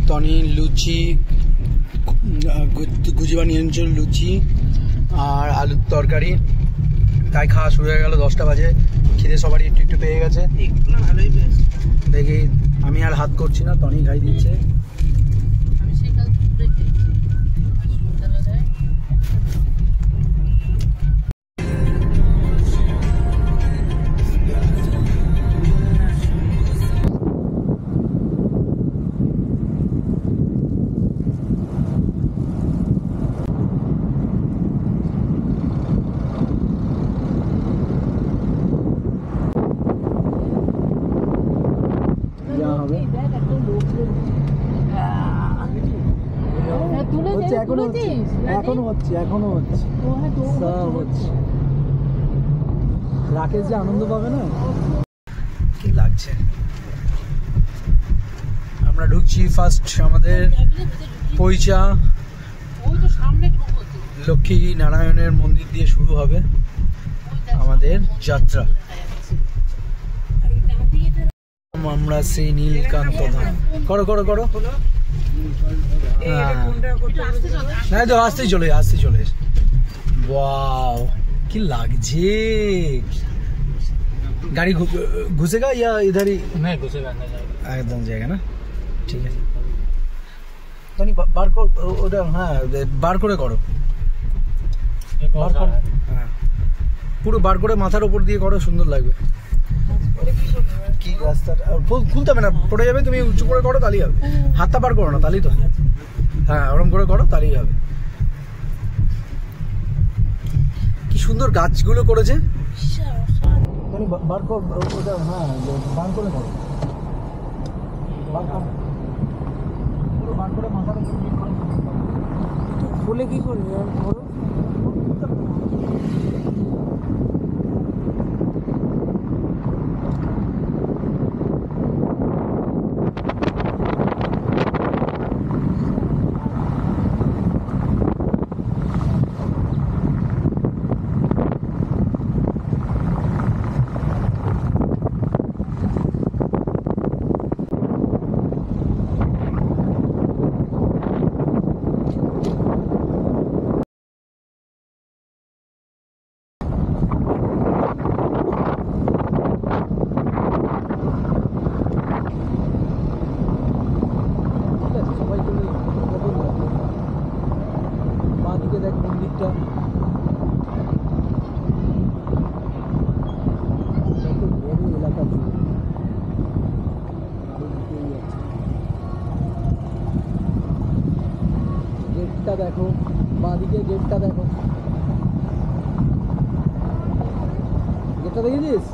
Tony লুচি, গুজিবা নিয়ে এনেছিল লুচি আর আলুর তরকারি, তাই খাওয়া শুরু হয়ে গেল। 10টা বাজে, খিদে সবারই একটু একটু পেয়ে গেছে। দেখি আমি আর হাত করছি না, টনি খাই দিচ্ছে। এখনো হচ্ছে সব হচ্ছে। রাকেশ যে আনন্দ পাবে না, কি লাগছে। আমরা ঢুকছি ফার্স্ট আমাদের পৈচা লক্ষ্মী নারায়ণের মন্দির দিয়ে শুরু হবে আমাদের যাত্রা। আমরা সেই নীলকান্ত ধাম। করো করো করো, না তো আসতেই চলে ওয়াও কি লাগছে। গাড়ি ঘুষেগা या इधर ही घुसेगा একদম জায়গা না, ঠিক আছে। তনি বার কর ওটা, হ্যাঁ বার করে করো, হ্যাঁ পুরো বার করে মাথার উপর দিয়ে করো, সুন্দর লাগবে। কি রাস্তাটা খুলতে হবে না, পড়ে যাবে। তুমি উঁচু করে করো তাহলেই হবে, হাতটা বার করো না তাহলেই তো। হ্যাঁ ওরম করে করো তাহলেই হবে। কি সুন্দর গাছগুলো করেছে। বার কর ওটা, হ্যাঁ বার করে করো, পুরো বার করে মাথার উপর দিয়ে করো। খুলে কি করবে ধরো। দেখো বাঁদিকে গেটটা দেখো, গেটটা দেখেছিস?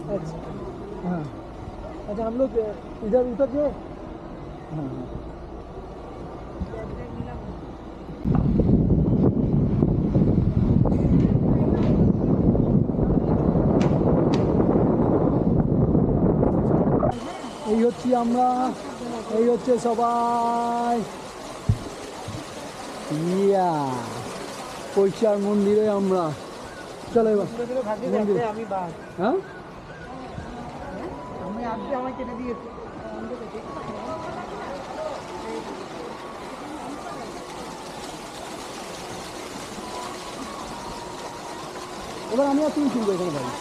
अच्छा हाँ, अच्छा हम लोग इधर उतर जाए। हाँ এই হচ্ছি আমরা, এই হচ্ছে সবাই। ইয়া পৈচার মন্দিরে আমরা। চলো এবার আমি বাদ, হ্যাঁ আমি আজকে আমায় কেটে দিয়েছি। এবার আমি আর তুমি শুনবো এখানে বাড়ি।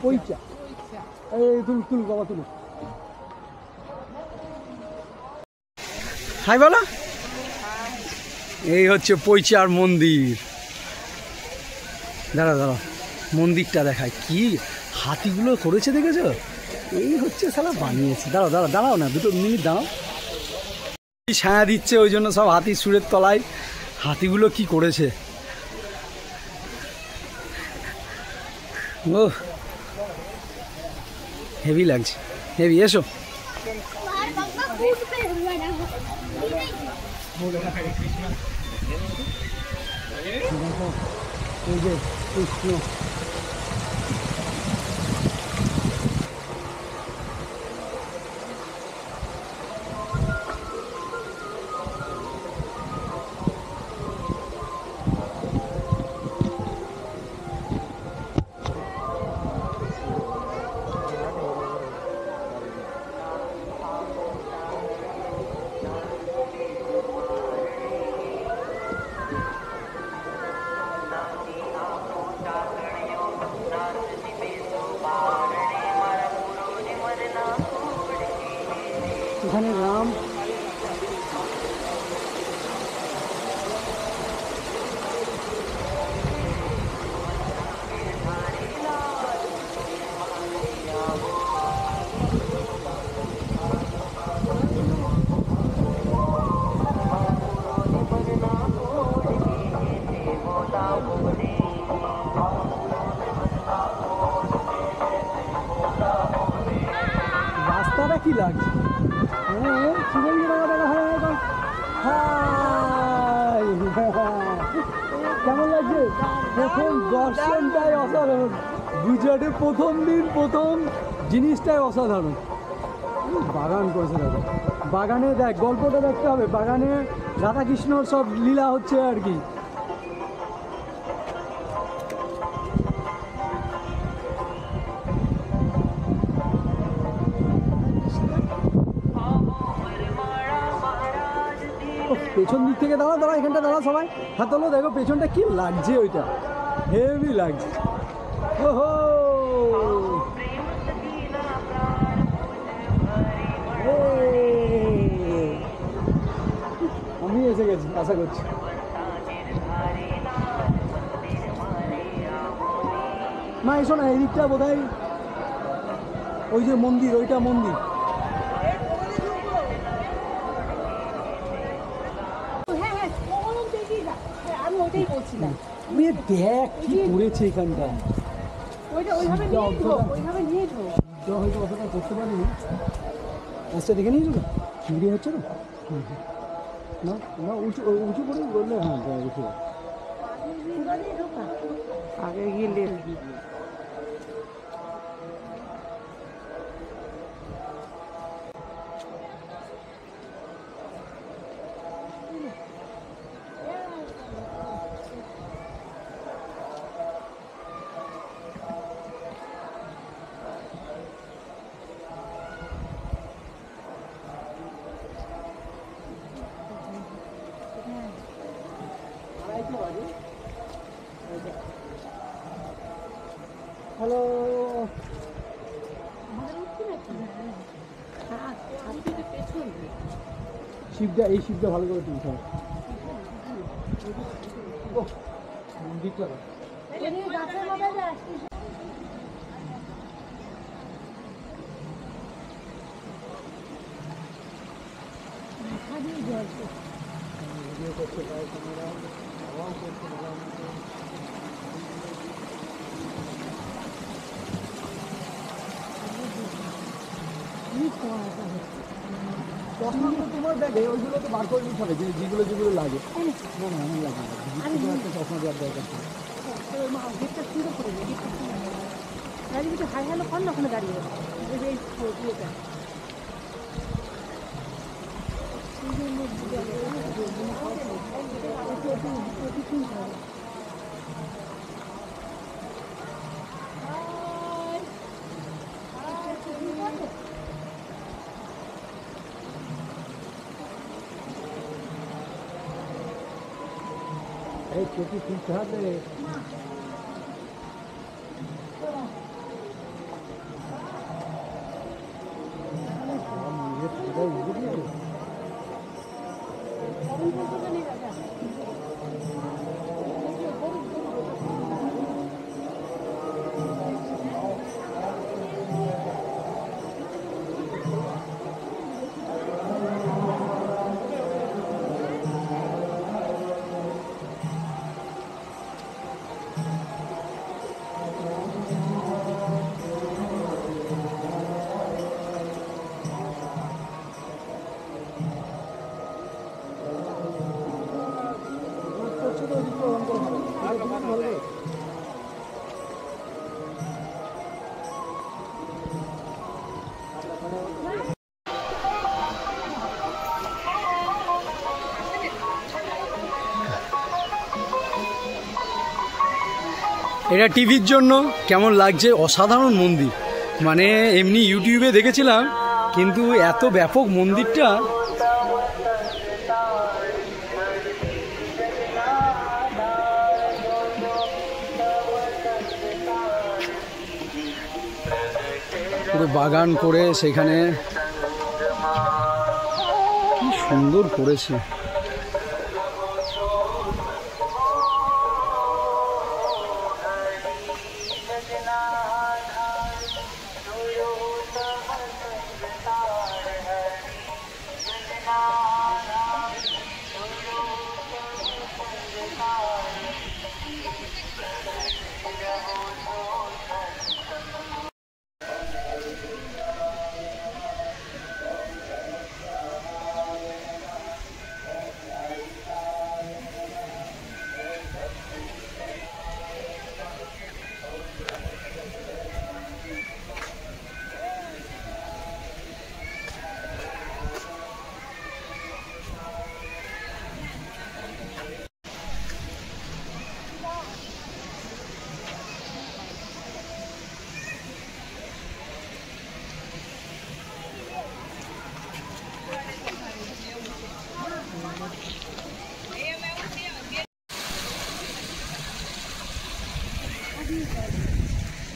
পৈচা এই তুল বাবা তুলো। হাই বলো। এই হচ্ছে পৈচার মন্দির। দাঁড়া মন্দিরটা দেখায়, কি হাতিগুলো করেছে দেখেছো? এই হচ্ছে শালা বানিয়েছে। দাঁড়াও না, 2 মিনিট দাঁড়াও। ছায়া দিচ্ছে ওই জন্য সব হাতির সুরের তলায় হাতিগুলো কি করেছে। ও হেভি লাগছে, হেভি। এসো এই যে কৃষ্ণ। এখানে রাম রাস্তাটা কি লাগছে? কেমন লাগছে? প্রথম দর্শনটাই অসাধারণ। গুজরাটের প্রথম দিন প্রথম জিনিসটাই অসাধারণ। বাগান করেছে দাদা, বাগানে দেখ, গল্পটা দেখতে হবে। বাগানে রাধাকৃষ্ণর সব লীলা হচ্ছে আর কি। পেছন দিক থেকে দাঁড়া দাঁড়া, এখানটা দাঁড়া সবাই, হাত তোলো। দেখো পেছনটা কি লাগছে, ওইটা হেভি লাগছে। ওহো, আমি এসে গেছি আশা করছি। মা এসো না, এই দিকটা বোধহয় ওই যে মন্দির, ওইটা মন্দির। দেখ কি করেছে এখানটা, হয়তো অতটা করতে পারিনি। আচ্ছা দেখে নিয়েছো তো ভিড়ে হচ্ছে তো, না না উঁচু উঁচু করে বললে হ্যাঁ উঁচু আগে গিয়ে হ্যালো। শিবটা, এই শিবটা ভালো করে তুলতে হবে। মন্দিরটা করতে পারে ক্যামেরা করতে পারে। তোমার ব্যাগে ওইগুলো তো বার করে নিতে হবে, যেগুলো যেগুলো লাগে। না না আমার লাগে না, একটা চশমা দেওয়ার দরকার ছিল। হাই হ্যালো কর না ওখানে দাঁড়িয়ে এই চটি তুলতে হবে। এটা টিভির জন্য কেমন লাগছে, অসাধারণ মন্দির। মানে এমনি ইউটিউবে দেখেছিলাম, কিন্তু এত ব্যাপক মন্দিরটা। পুরো বাগান করে সেখানে কি সুন্দর করেছে।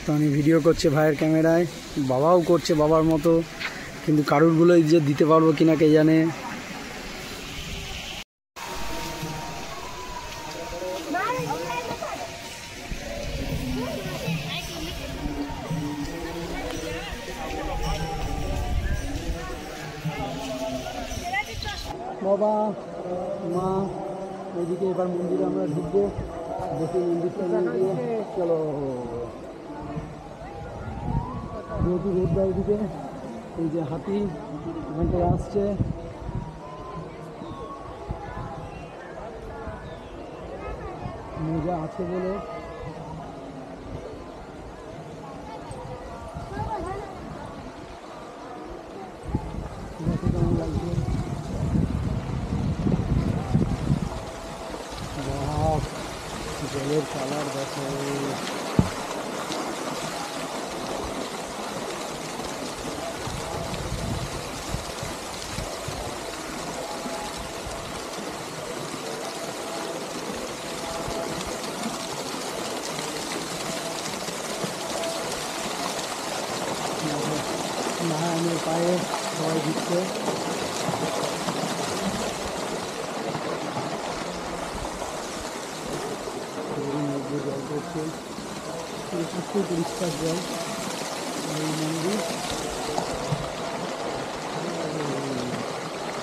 টনি ভিডিও করছে ভাইয়ের ক্যামেরায়, বাবাও করছে বাবার মতো, কিন্তু কারুরগুলো যে দিতে পারবো কিনা কে জানে। বাবা মা ওইদিকে এবার মন্দিরে আমরা ঢুকবো, দেখি মন্দিরটা নিয়ে চলো। যেহেতু রোডটা ওইদিকে, এই যে হাতি এখানটায় আসছে, মজা আছে বলে। কেমন লাগছে, জলের কালার দেখো। আমার পায়ে সবাই দিচ্ছে। জল করছে, পরিষ্কার জল। এই মন্দির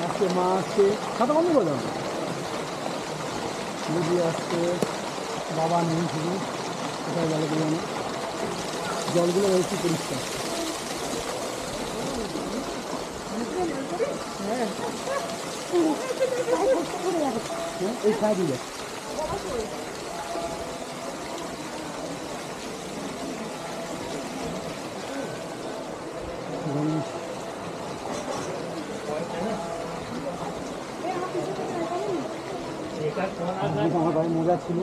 আসছে, মা আসছে, খাতা বন্ধ করে দাও। দিদি আসছে, বাবা নেই, শুধু কোথায় গেল কি জানো। জলগুলো রয়েছে পরিষ্কার। এই খাওয়া দিলে আমার ভাই মজা ছিল।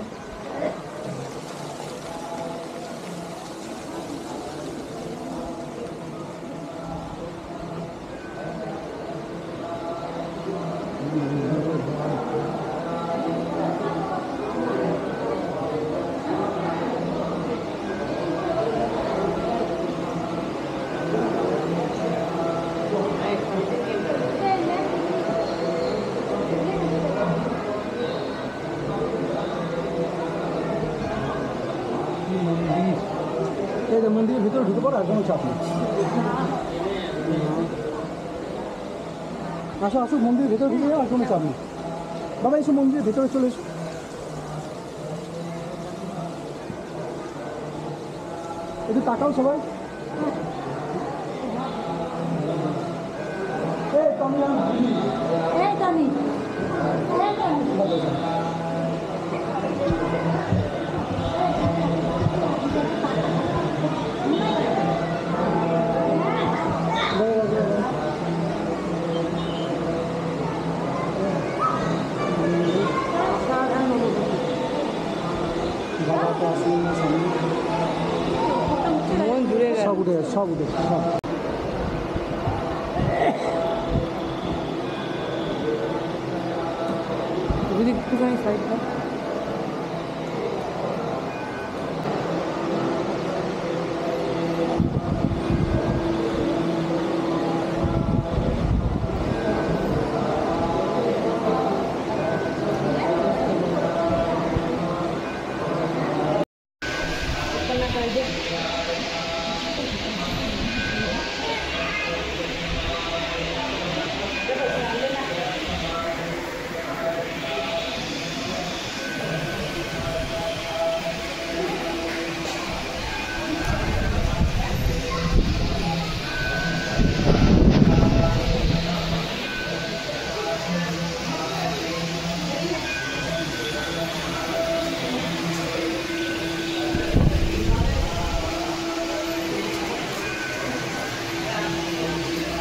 মন্দিরের ভিতরে ঢুকে পড়ো, আর কোনো চাপ নেই। আসো আসো, মন্দিরের ভেতরে ঢুকে যাও, আর কোনো চাপ নেই। বাবা এসো, মন্দিরের ভেতরে চলে এসো। একটু তাকাও সবাই। বাবা তো আসলেন না সামনে। সব উঠে গেছে, সব উঠে গেছে, সব। একটুখানি সাইডটা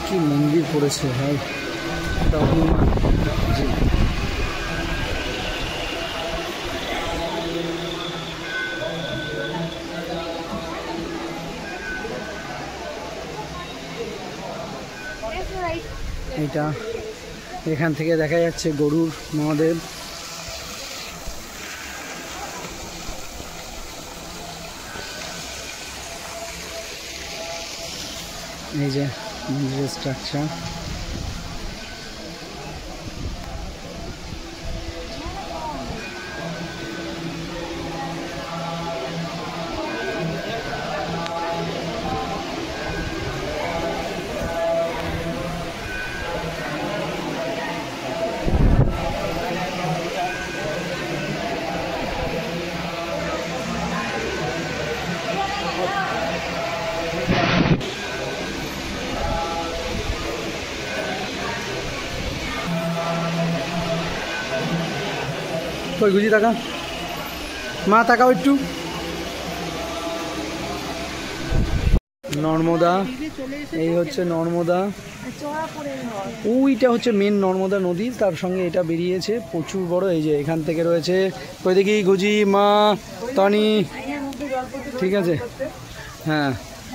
কি মন্দির পড়েছে ভাই, এটা এখান থেকে দেখা যাচ্ছে গরুর মহাদেব। এই যে মন্দিরের স্ট্রাকচার। কই গুজি টাকা মা তাকাও একটু। নর্মদা, এই হচ্ছে নর্মদা, ওইটা হচ্ছে মেন নর্মদা নদী, তার সঙ্গে এটা বেরিয়েছে প্রচুর বড়। এই যে এখান থেকে রয়েছে, কই দেখি গুজি মা টনি, ঠিক আছে হ্যাঁ,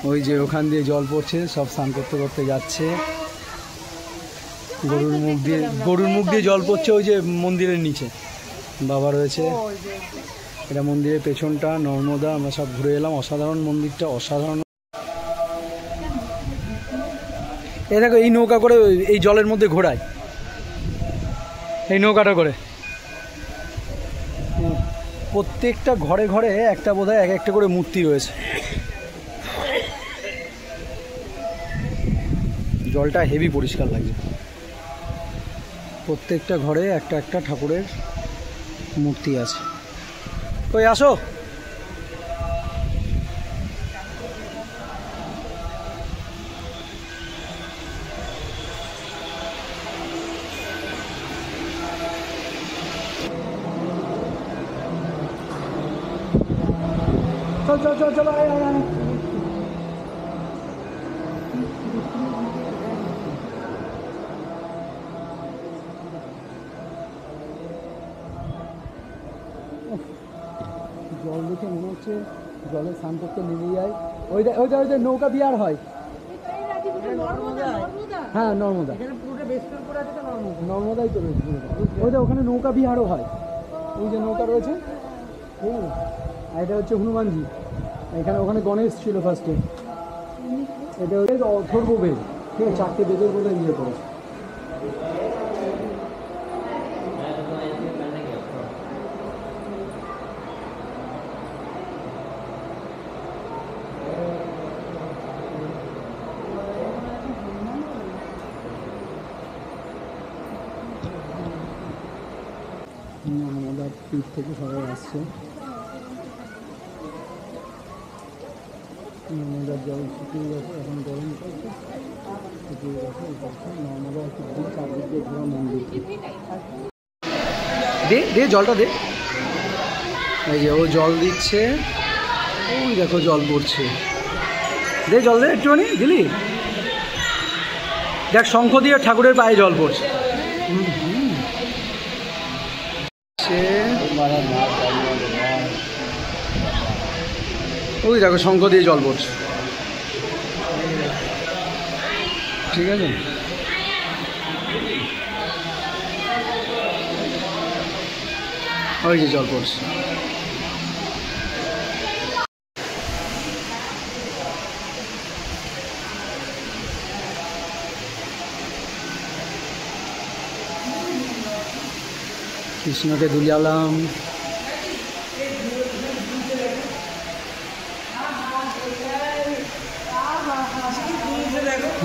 ওই যে ওখান দিয়ে জল পড়ছে, সব স্নান করতে করতে যাচ্ছে। গরুর মুখ দিয়ে জল পড়ছে ওই যে মন্দিরের নিচে বাবা রয়েছে। এটা মন্দিরের পেছনটা নর্মদা, আমরা সব ঘুরে এলাম। অসাধারণ মন্দিরটা, অসাধারণ। এই দেখো এই নৌকা করে এই জলের মধ্যে ঘোরায়, এই নৌকাটা করে প্রত্যেকটা ঘরে ঘরে একটা বোধহয় এক একটা করে মূর্তি রয়েছে। জলটা হেভি পরিষ্কার লাগছে, প্রত্যেকটা ঘরে একটা একটা ঠাকুরের মূর্তি আছে। কই আসো, চল চল চল চলো, আয় আয় আয়। জল দেখে মনে হচ্ছে জলে স্নান করতে নেমে যায়। ওইটা ওইটা ওইটা নৌকা বিহার হয়, হ্যাঁ নর্মদা, নর্মদাই তো রয়েছে। ওইটা ওখানে নৌকা বিহারও হয়, ওই যে নৌকা রয়েছে, ঠিক আছে। আর এটা হচ্ছে হনুমানজি, এখানে ওখানে গণেশ ছিল ফার্স্টে। এটা হচ্ছে অথর্ব বেদ, ঠিক আছে, 4টে বেদের বলে ইয়ে করেছে। নর্মদার পীঠ থেকে সবাই আসছে, নর্মদার জল শুকিয়ে গেছে, এখন গরম করছে, শুকিয়ে গেছে। নর্মদা একটু চারদিক দিয়ে ঘোরা মন্দির। দে দে জলটা দে, এই যে ও জল দিচ্ছে, ওই দেখো জল পড়ছে, দে জল দে একটুখানি, দিলি দেখ শঙ্খ দিয়ে ঠাকুরের পায়ে জল পড়ছে। ওই দেখো শঙ্খ দিয়ে জল পড়ছে। ঠিক আছে। ওই যে জল পড়ছে। কৃষ্ণকে দুলিয়ালাম।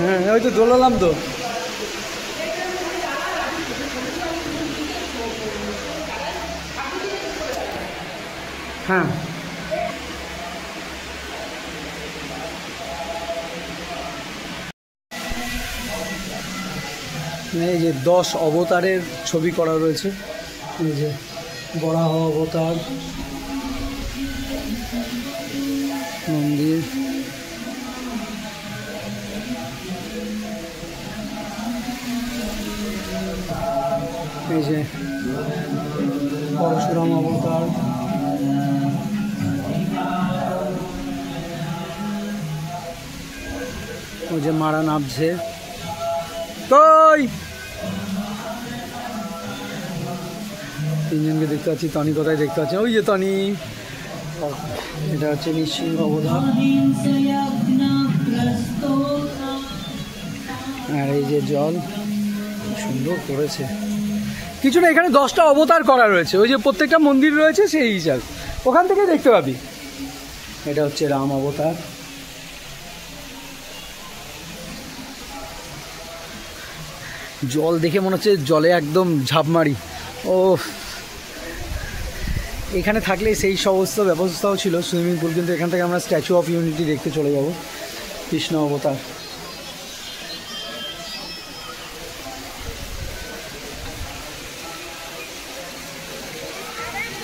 হ্যাঁ ওই তো দোলালাম তো। হ্যাঁ এই যে 10 অবতারের ছবি করা রয়েছে। এই যে বরাহ অবতার, মন্দির, এই যে পরশুরাম অবতার, ওই যে মারা নামছে। কই তিনজনকে দেখতে পাচ্ছি। টনি কোথায় দেখতে পাচ্ছি? ওই যে টনি। এটা হচ্ছে নৃসিংহ অবতার। আর এই যে জল সুন্দর করেছে। কিছু না, এখানে 10টা অবতার করা রয়েছে। ওই যে প্রত্যেকটা মন্দির রয়েছে সেই হিসাব, ওখান থেকে দেখতে পাবি। এটা হচ্ছে রাম অবতার। জল দেখে মনে হচ্ছে জলে একদম ঝাঁপ মারি। ও এখানে থাকলে সেই সমস্ত ব্যবস্থাও ছিল, সুইমিং পুল, কিন্তু এখান থেকে আমরা স্ট্যাচু অফ ইউনিটি দেখতে চলে যাব। কৃষ্ণ অবতার।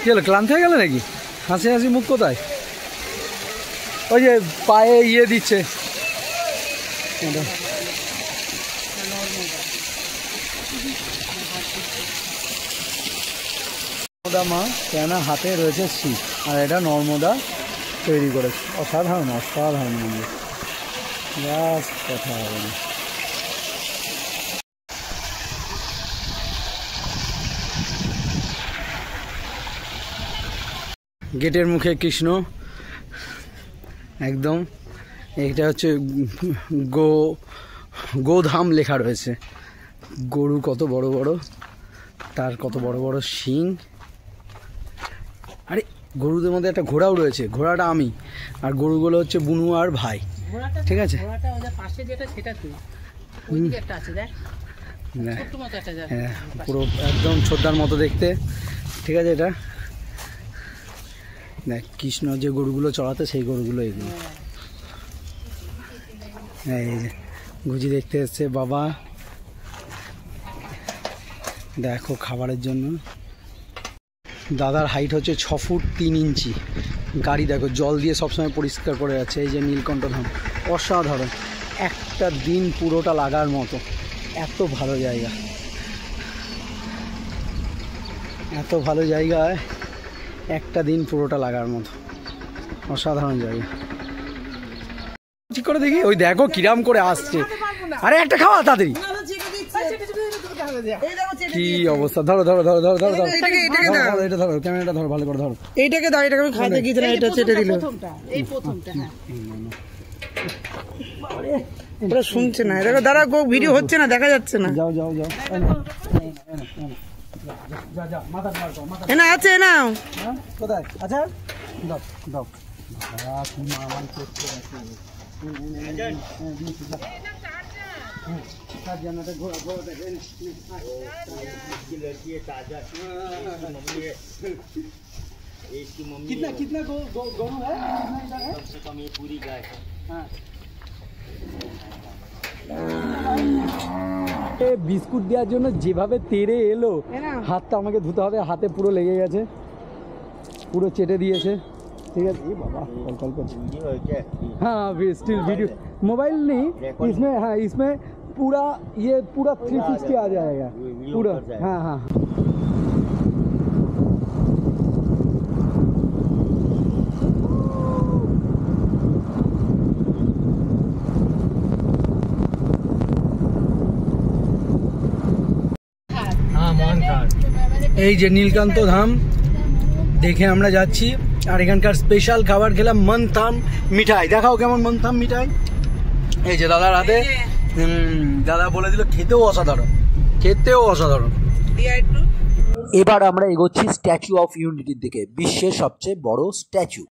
কি হলো, ক্লান্ত হয়ে গেল নাকি? হাসি হাসি মুখ কোথায়? ওই যে পায়ে ইয়ে দিচ্ছে। নর্মদা মা কেন হাতে রয়েছে শিব, আর এটা নর্মদা তৈরি করেছে। অসাধারণ অসাধারণ মন্দির, জাস্ট কথা হবে না। গেটের মুখে কৃষ্ণ একদম। এটা হচ্ছে গোধাম লেখা রয়েছে। গরু কত বড় বড়, তার কত বড় বড় শিং। আরে গরুদের মধ্যে একটা ঘোড়াও রয়েছে, ঘোড়াটা আমি, আর গরুগুলো হচ্ছে বুনু আর ভাই। ঠিক আছে, পুরো একদম ছোটদার মতো দেখতে। ঠিক আছে, এটা দেখ কৃষ্ণ যে গরুগুলো চড়াতে, সেই গরুগুলো এগুলো। এই যে গুজি দেখতে এসছে বাবা, দেখো খাবারের জন্য। দাদার হাইট হচ্ছে 6 ফুট 3 ইঞ্চি। গাড়ি দেখো জল দিয়ে সবসময় পরিষ্কার করে যাচ্ছে। এই যে নীলকণ্ঠ ধাম, অসাধারণ। একটা দিন পুরোটা লাগার মতো, এত ভালো জায়গা, এত ভালো জায়গায় একটা দিন পুরোটা লাগার মতো, অসাধারণ জায়গা। ঠিক করে দেখি, ওই দেখো কিরাম করে আসছে। আরে একটা খাওয়া তাড়াতাড়ি। কি অবস্থা, ধরো ধরো ধরো ধরো ধরো ধরো, এটা ধরো, ক্যামেরাটা ধরো, ভালো করে ধরো। এইটাকে দাও, এটাকে আমি খাইতে গিয়েছিলাম, এটা হচ্ছে এটা দিল। এই প্রথমটা, হ্যাঁ ওরা শুনছে না। দেখো দাঁড়া, ভিডিও হচ্ছে না, দেখা যাচ্ছে না। যাও যাও যাও, যা যা, মাথা মার দাও, মাথা এনা আছে না, কোথায় আচ্ছা দাও দাও। কি মারামারি করতে আছে। कितना कितना गौ है? कम से कम ये पूरी गाय है। हाँ। বিস্কুট দেওয়ার জন্য যেভাবে তেড়ে এলো, হাতটা আমাকে ধুতে হবে, হাতে পুরো লেগে গেছে, পুরো চেটে দিয়েছে। ठीक है बाबा, कॉल कर। हाँ स्टिल वीडियो, मोबाइल नहीं इसमें। हाँ इसमें पूरा ये पूरा 360 आ जाएगा पूरा। हाँ हाँ এই যে নীলকান্ত ধাম দেখে আমরা যাচ্ছি, আর এখানকার স্পেশাল খাবার খেলাম মনথাম মিঠাই। দেখাও কেমন মনথাম মিঠাই। এই যে দাদার হাতে, দাদা বলে দিল খেতেও অসাধারণ, খেতেও অসাধারণ। এবার আমরা এগোচ্ছি স্ট্যাচু অফ ইউনিটির দিকে, বিশ্বের সবচেয়ে বড় স্ট্যাচু।